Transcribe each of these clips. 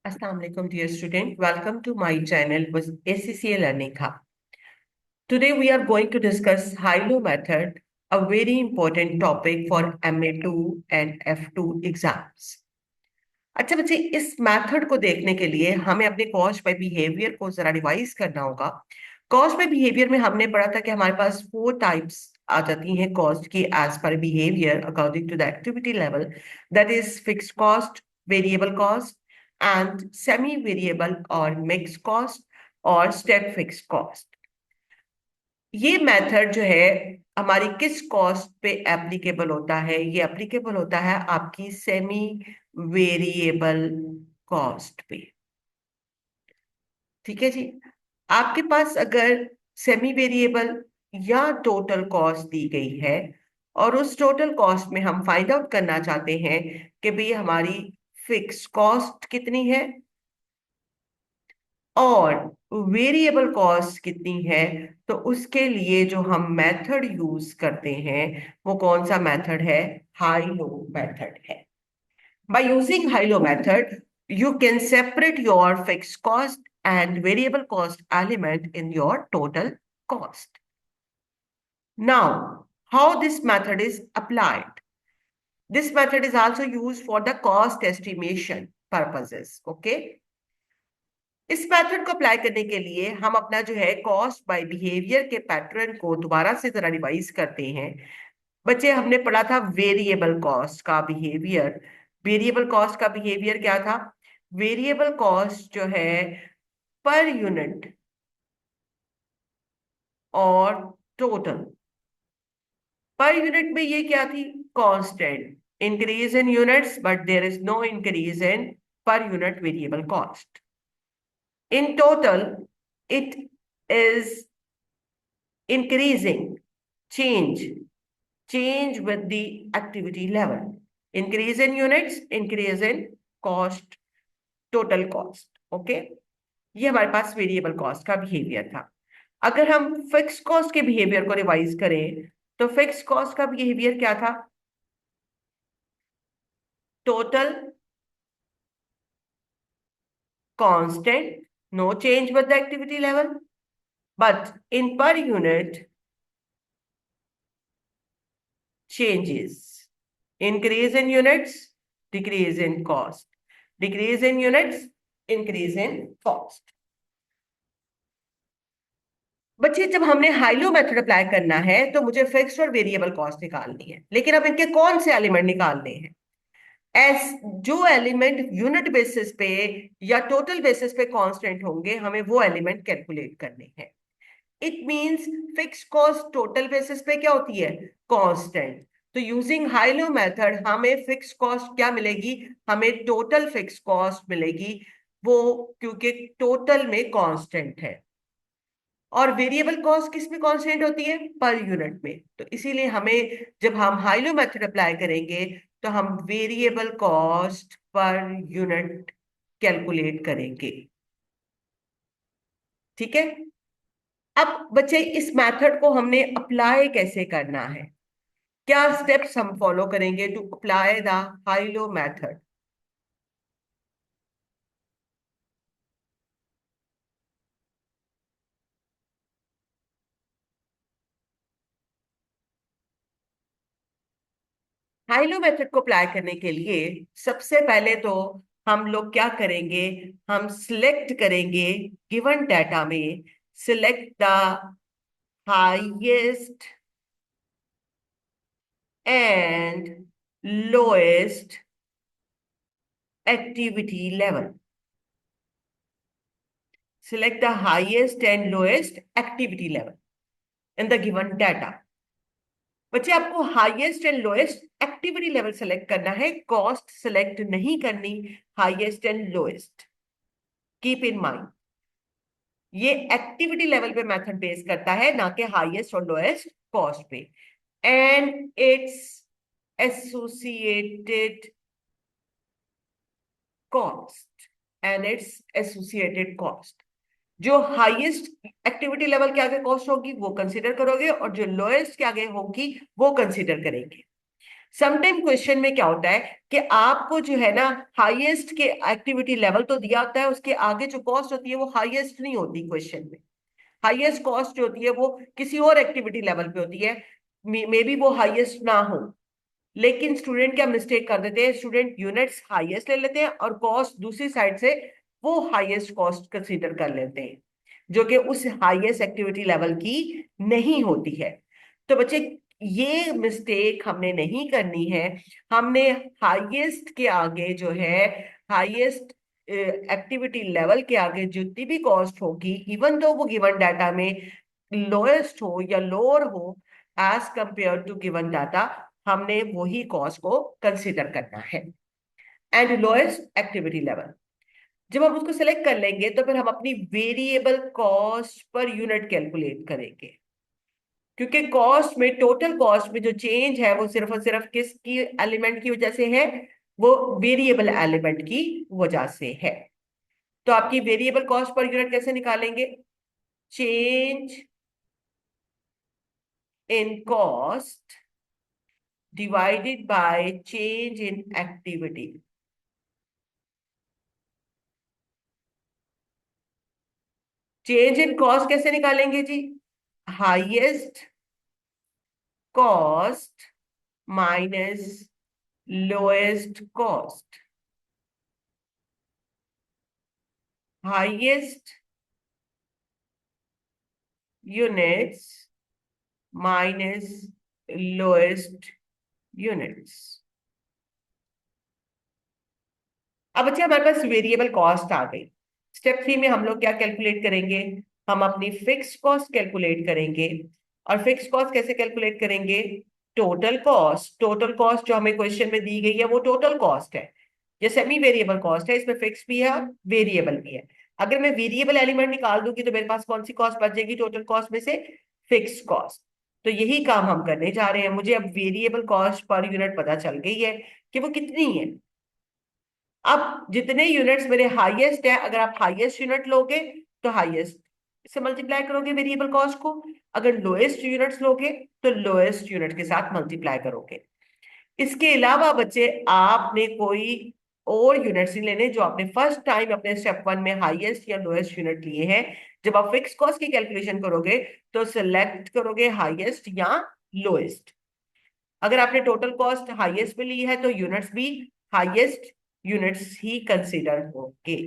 Assalamu alaikum, dear student. Welcome to my channel with ACCA Learning Hub. Today we are going to discuss HILO method, a very important topic for MA2 and F2 exams. अच्छा बच्चे, इस method को देखने के लिए हमें अपने cost by behaviour को जरा रिवाइज करना होगा। कॉस्ट बाय बिहेवियर में हमने पढ़ा था कि हमारे पास 4 टाइप्स आ जाती हैं कॉस्ट की एज पर behaviour according to the activity level. That is fixed cost, variable cost and semi variable और मिक्स कॉस्ट और स्टेप फिक्स्ड कॉस्ट। ये मेथड जो है हमारी किस कॉस्ट पे एप्लीकेबल होता है? ये एप्लीकेबल होता है आपकी सेमी वेरिएबल कॉस्ट पे। ठीक है जी। आपके पास अगर सेमी वेरिएबल या टोटल कॉस्ट दी गई है और उस टोटल कॉस्ट में हम फाइंड आउट करना चाहते हैं कि भाई हमारी फिक्स कॉस्ट कितनी है और वेरिएबल कॉस्ट कितनी है, तो उसके लिए जो हम मेथड यूज करते हैं वो कौन सा मेथड है? हाइलो मेथड है। By using high-low method you can separate your fixed cost and variable cost element in your total cost. Now, how this method is applied? This method is also used for the cost estimation purposes. Okay? इस method को apply करने के लिए हम अपना जो है cost by behaviour के पैटर्न को दोबारा से जरा रिवाइज करते हैं। बच्चे, हमने पढ़ा था वेरिएबल कॉस्ट का बिहेवियर। वेरिएबल कॉस्ट का बिहेवियर क्या था? वेरिएबल कॉस्ट जो है पर यूनिट और टोटल। पर यूनिट में ये क्या थी? Constant increase in units but there is no increase in per unit variable cost. In total it is increasing, change with the activity level, increase in units, increase in cost, total cost. Okay, ये हमारे पास variable cost का behaviour था। अगर हम fix cost के behaviour को revise करें तो फिक्स कॉस्ट का बिहेवियर क्या था? Total constant, no change with the activity level, but in per unit changes, increase in units, decrease in cost, decrease in units, increase in cost. बच्चे, जब हमने हाइलो मेथड अप्लाई करना है तो मुझे फिक्स्ड और वेरिएबल कॉस्ट निकालनी है, लेकिन अब इनके कौन से एलिमेंट निकालने हैं? एस जो एलिमेंट यूनिट बेसिस पे या टोटल बेसिस पे कांस्टेंट होंगे, हमें वो एलिमेंट कैलकुलेट करने हैं। It means fix cost total basis पे क्या होती है? कांस्टेंट। तो यूजिंग हाइलो मेथड हमें फिक्स कॉस्ट क्या मिलेगी? हमें टोटल फिक्स कॉस्ट मिलेगी, वो क्योंकि टोटल में कांस्टेंट है। और वेरिएबल कॉस्ट किस में कांस्टेंट होती है? पर यूनिट में। तो इसीलिए हमें जब हम हाइलो मेथड अप्लाई करेंगे तो हम variable cost per unit calculate करेंगे। ठीक है। अब बच्चे, इस मेथड को हमने अप्लाई कैसे करना है? क्या स्टेप्स हम फॉलो करेंगे to apply the high low method? High low method को अप्लाई करने के लिए सबसे पहले तो हम लोग क्या करेंगे? हम सिलेक्ट करेंगे गिवन डाटा में, select the highest and lowest activity level. Select the highest and lowest activity level in the given data. बच्चे, आपको highest and lowest activity level select करना है, कॉस्ट सेलेक्ट नहीं करनी। Highest and lowest keep in mind, ये activity level पे method base करता है, ना कि हाईएस्ट और लोएस्ट कॉस्ट पे। And it's associated cost, and it's associated cost. जो हाईएस्ट एक्टिविटी लेवल के आगे कॉस्ट होगी वो कंसीडर करोगे और जो लोएस्ट के आगे होगी वो कंसीडर करेंगे। समटाइम क्वेश्चन में क्या होता है कि आपको जो है ना हाईएस्ट के एक्टिविटी लेवल तो दिया होता है, उसके आगे जो कॉस्ट होती है वो हाईएस्ट नहीं होती क्वेश्चन में। हाईएस्ट कॉस्ट जो होती है वो किसी और एक्टिविटी लेवल पे होती है, मे बी वो हाईएस्ट ना हो। लेकिन स्टूडेंट क्या मिस्टेक कर देते हैं, स्टूडेंट यूनिट्स हाईएस्ट ले लेते हैं और कॉस्ट दूसरी साइड से वो हाईएस्ट कॉस्ट कंसीडर कर लेते हैं, जो कि उस हाईएस्ट एक्टिविटी लेवल की नहीं होती है। तो बच्चे ये मिस्टेक हमने नहीं करनी है। हमने हाईएस्ट के आगे जो है, हाईएस्ट एक्टिविटी लेवल के आगे जितनी भी कॉस्ट होगी, इवन तो वो गिवन डाटा में लोएस्ट हो या लोअर हो as compare to given data, हमने वही कॉस्ट को कंसिडर करना है। एंड लोएस्ट एक्टिविटी लेवल जब हम उसको सेलेक्ट कर लेंगे तो फिर हम अपनी variable cost per unit calculate करेंगे, क्योंकि कॉस्ट में, टोटल कॉस्ट में जो चेंज है वो सिर्फ और सिर्फ किसकी एलिमेंट की वजह से है, वो वेरिएबल एलिमेंट की वजह से है। तो आपकी वेरिएबल कॉस्ट पर यूनिट कैसे निकालेंगे, change in cost divided by change in activity. Change in cost कैसे निकालेंगे जी, highest cost minus lowest cost, highest units minus lowest units. अब बच्चे हमारे पास वेरिएबल कॉस्ट आ गई। स्टेप 3 में हम लोग क्या कैलकुलेट करेंगे, हम अपनी फिक्स कॉस्ट कैलकुलेट करेंगे। और फिक्स कॉस्ट कैसे कैलकुलेट करेंगे, टोटल कॉस्ट, टोटल कॉस्ट जो हमें क्वेश्चन में दी गई है वो टोटल कॉस्ट है। ये सेमी वेरिएबल कॉस्ट है, इसमें फिक्स भी है और वेरिएबल भी है। अगर मैं वेरिएबल एलिमेंट निकाल दूंगी तो मेरे पास कौन सी कॉस्ट बच जाएगी, टोटल कॉस्ट में से फिक्स कॉस्ट। तो यही काम हम करने जा रहे हैं। मुझे अब वेरिएबल कॉस्ट पर यूनिट पता चल गई है कि वो कितनी है। अब जितने यूनिट्स मेरे हाईएस्ट है, अगर आप हाईएस्ट यूनिट लोगे तो हाईएस्ट से मल्टीप्लाई करोगे वेरिएबल कॉस्ट को, अगर लोएस्ट यूनिट्स लोगे तो लोएस्ट यूनिट के साथ मल्टीप्लाई करोगे। इसके अलावा बच्चे आपने कोई और यूनिट्स नहीं लेने जो आपने फर्स्ट टाइम अपने स्टेप 1 में हाईएस्ट या लोएस्ट यूनिट लिए हैं। जब आप फिक्स कॉस्ट की कैलकुलेशन करोगे तो सिलेक्ट करोगे हाईएस्ट या लोएस्ट। अगर आपने टोटल कॉस्ट हाईएस्ट पे ली है तो यूनिट्स भी हाईएस्ट यूनिट्स ही कंसिडर होंगे।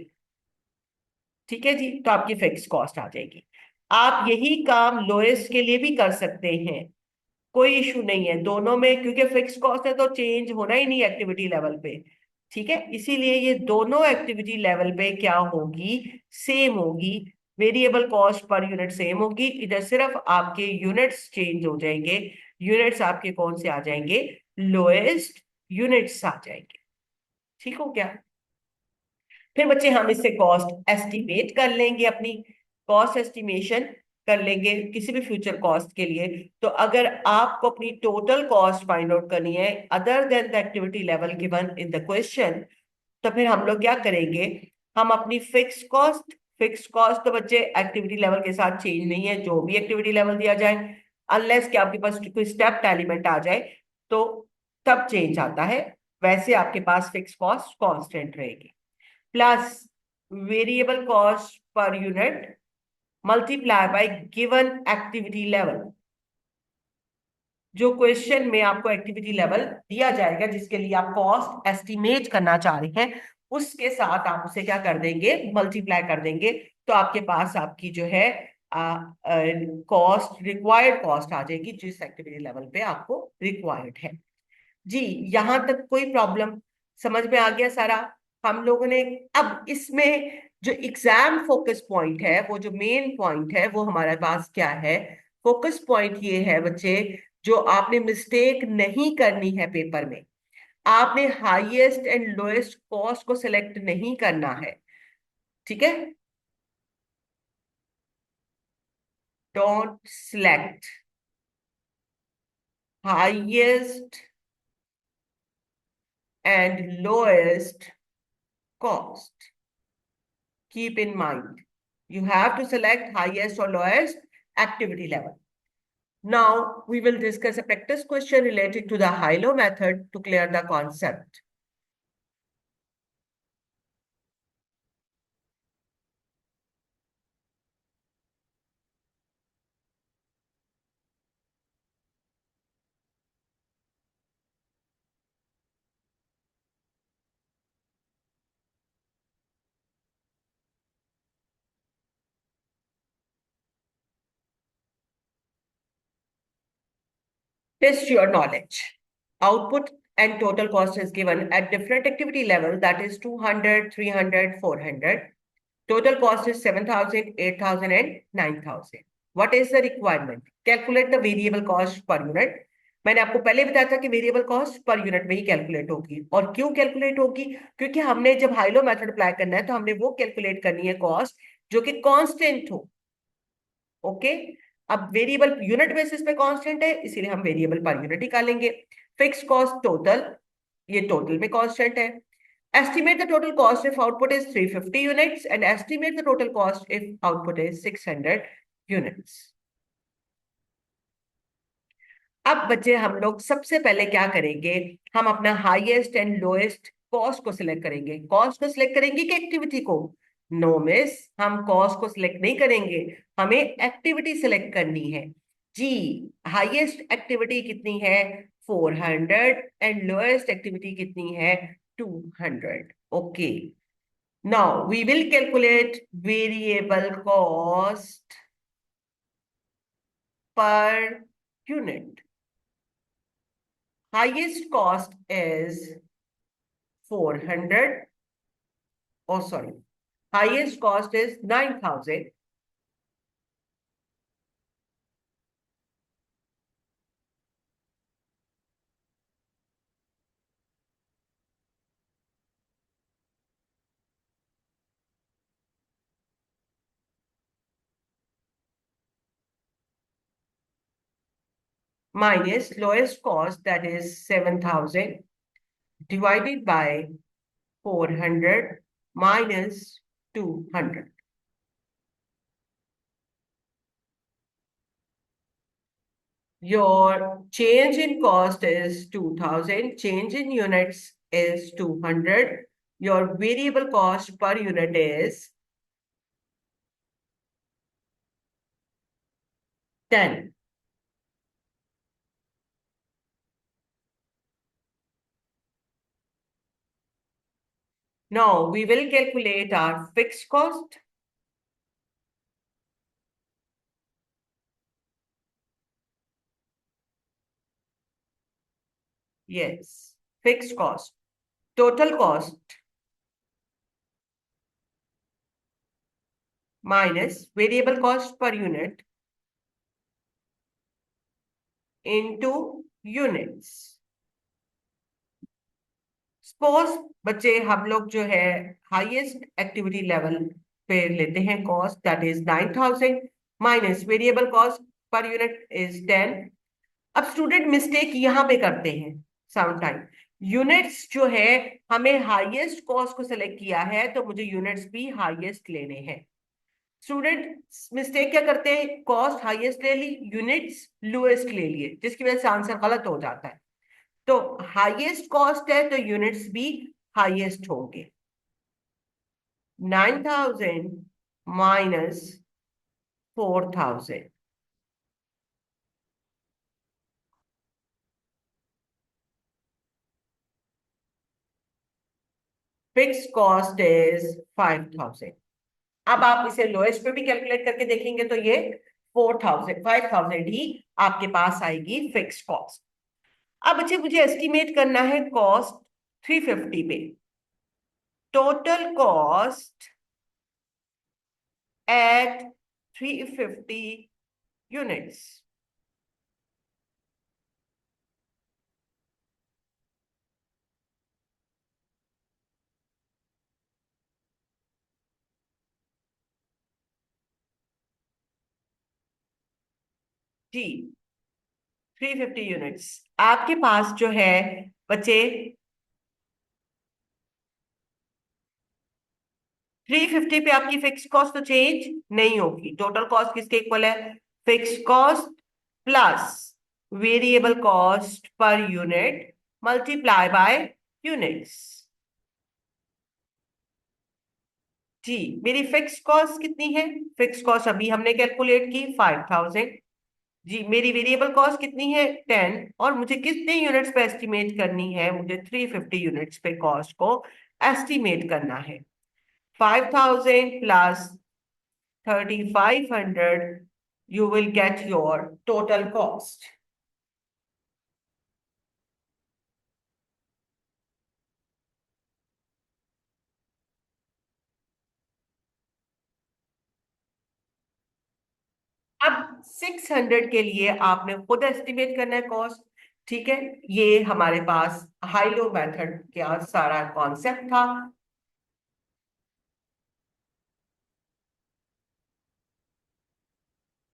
ठीक है जी, तो आपकी फिक्स कॉस्ट आ जाएगी। आप यही काम लोएस्ट के लिए भी कर सकते हैं, कोई इशू नहीं है दोनों में, क्योंकि फिक्स कॉस्ट है तो चेंज होना ही नहीं एक्टिविटी लेवल पे। ठीक है, इसीलिए ये दोनों एक्टिविटी लेवल पे क्या होगी, सेम होगी। Variable cost per unit same होगी, इधर सिर्फ आपके यूनिट्स चेंज हो जाएंगे। यूनिट्स आपके कौन से आ जाएंगे, लोएस्ट यूनिट्स आ जाएंगे। ठीक हो क्या। फिर बच्चे हम इससे कॉस्ट एस्टिमेट कर लेंगे, अपनी कॉस्ट एस्टिमेशन कर लेंगे किसी भी फ्यूचर कॉस्ट के लिए। तो अगर आपको अपनी टोटल कॉस्ट फाइंड आउट करनी है other than the activity level given in the question, तो फिर हम लोग क्या करेंगे, हम अपनी फिक्स कॉस्ट तो बच्चे एक्टिविटी लेवल के साथ चेंज नहीं है, जो भी एक्टिविटी लेवल दिया जाए, अनलेस कि आपके पास कोई स्टेप एलिमेंट आ जाए तो तब चेंज आता है। वैसे आपके पास फिक्स कॉस्ट कांस्टेंट रहेगी, plus variable cost per unit multiply bye given activity level. जो क्वेश्चन में आपको एक्टिविटी लेवल दिया जाएगा जिसके लिए आप कॉस्ट एस्टिमेट करना चाह रहे हैं, उसके साथ आप उसे क्या कर देंगे, मल्टीप्लाई कर देंगे। तो आपके पास आपकी जो है कॉस्ट, रिक्वायर्ड कॉस्ट आ जाएगी जिस एक्टिविटी लेवल पे आपको रिक्वायर्ड है। जी, यहां तक कोई प्रॉब्लम समझ में आ गया सारा हम लोगों ने। अब इसमें जो एग्जाम फोकस पॉइंट है, वो जो मेन पॉइंट है वो हमारे पास क्या है, फोकस पॉइंट ये है बच्चे, जो आपने मिस्टेक नहीं करनी है पेपर में, आपने हाईएस्ट एंड लोएस्ट कॉस्ट को सिलेक्ट नहीं करना है। ठीक है, don't select highest and lowest cost. Keep in mind, you have to select highest or lowest activity level. Now we will discuss a practice question related to the high-low method to clear the concept. Test your knowledge. Output and total cost is given at different activity level, that is 200, 300, 400. Total cost is 7,000, 8,000 and 9,000. What is the requirement? Calculate the variable cost per unit. मैंने आपको पहले बताया था कि variable cost per unit में ही calculate होगी। और क्यों कैलकुलेट होगी? क्योंकि हमने जब हाई लो मेथड अप्लाई करना है तो हमने वो कैलकुलेट करनी है कॉस्ट जो कि कांस्टेंट हो। ओके, अब वेरिएबल यूनिट बेसिस पे कांस्टेंट है, इसीलिए हम वेरिएबल पर यूनिट निकालेंगे। फिक्स कॉस्ट टोटल, ये टोटल में कांस्टेंट है। Estimate the total cost if output is 350 units and estimate the total cost if output is 600 units. अब बच्चे हम लोग सबसे पहले क्या करेंगे, हम अपना हाईएस्ट एंड लोएस्ट कॉस्ट को सिलेक्ट करेंगे। कॉस्ट को सिलेक्ट करेंगे कि एक्टिविटी को? नो मिस, हम कॉस्ट को सिलेक्ट नहीं करेंगे, हमें एक्टिविटी सिलेक्ट करनी है। जी, हाईएस्ट एक्टिविटी कितनी है? 400 एंड लोएस्ट एक्टिविटी कितनी है? 200। Okay, now we will calculate variable cost per unit. Highest cost is 400. Oh, sorry. Highest cost is 9,000. Minus lowest cost, that is 7,000, divided by 400 minus 200. Your change in cost is 2,000, change in units is 200. Your variable cost per unit is 10. Now we will calculate our fixed cost. Yes, fixed cost. Total cost minus variable cost per unit into units. Suppose बच्चे हम लोग जो है highest activity level पे लेते हैं cost, that is 9,000 minus variable cost per unit is 10। अब student mistake यहां पे करते हैं सम टाइम। यूनिट्स जो है, हमें हाईएस्ट कॉस्ट को सिलेक्ट किया है तो मुझे यूनिट्स भी हाईएस्ट लेने हैं। स्टूडेंट मिस्टेक क्या करते हैं, कॉस्ट हाईएस्ट ले ली, यूनिट्स लोएस्ट ले लिए, जिसकी वजह से आंसर गलत हो जाता है। तो हाईएस्ट कॉस्ट है तो यूनिट्स भी हाईएस्ट होंगे। 9,000 माइनस 4,000, फिक्स कॉस्ट इज 5,000। अब आप इसे लोएस्ट पे भी कैलकुलेट करके देखेंगे तो ये 4,000 5,000 ही आपके पास आएगी फिक्स कॉस्ट। अब बच्चे मुझे एस्टिमेट करना है कॉस्ट 350 पे। Total cost at 350 units. जी, 350 यूनिट्स आपके पास जो है बच्चे, 350 पे आपकी फिक्स कॉस्ट तो चेंज नहीं होगी। टोटल कॉस्ट किसके इक्वल है? Fix cost plus variable cost per unit multiply by units. जी, मेरी फिक्स कॉस्ट कितनी है? फिक्स कॉस्ट अभी हमने कैलकुलेट की 5000। जी, मेरी वेरिएबल कॉस्ट कितनी है? 10। और मुझे कितने यूनिट्स पे एस्टिमेट करनी है? मुझे 350 यूनिट्स पे कॉस्ट को एस्टिमेट करना है। 5000 plus 3500, you will get your total cost. अब 600 के लिए आपने खुद एस्टिमेट करना है कॉस्ट। ठीक है, ये हमारे पास हाई लो मेथड का सारा कॉन्सेप्ट था।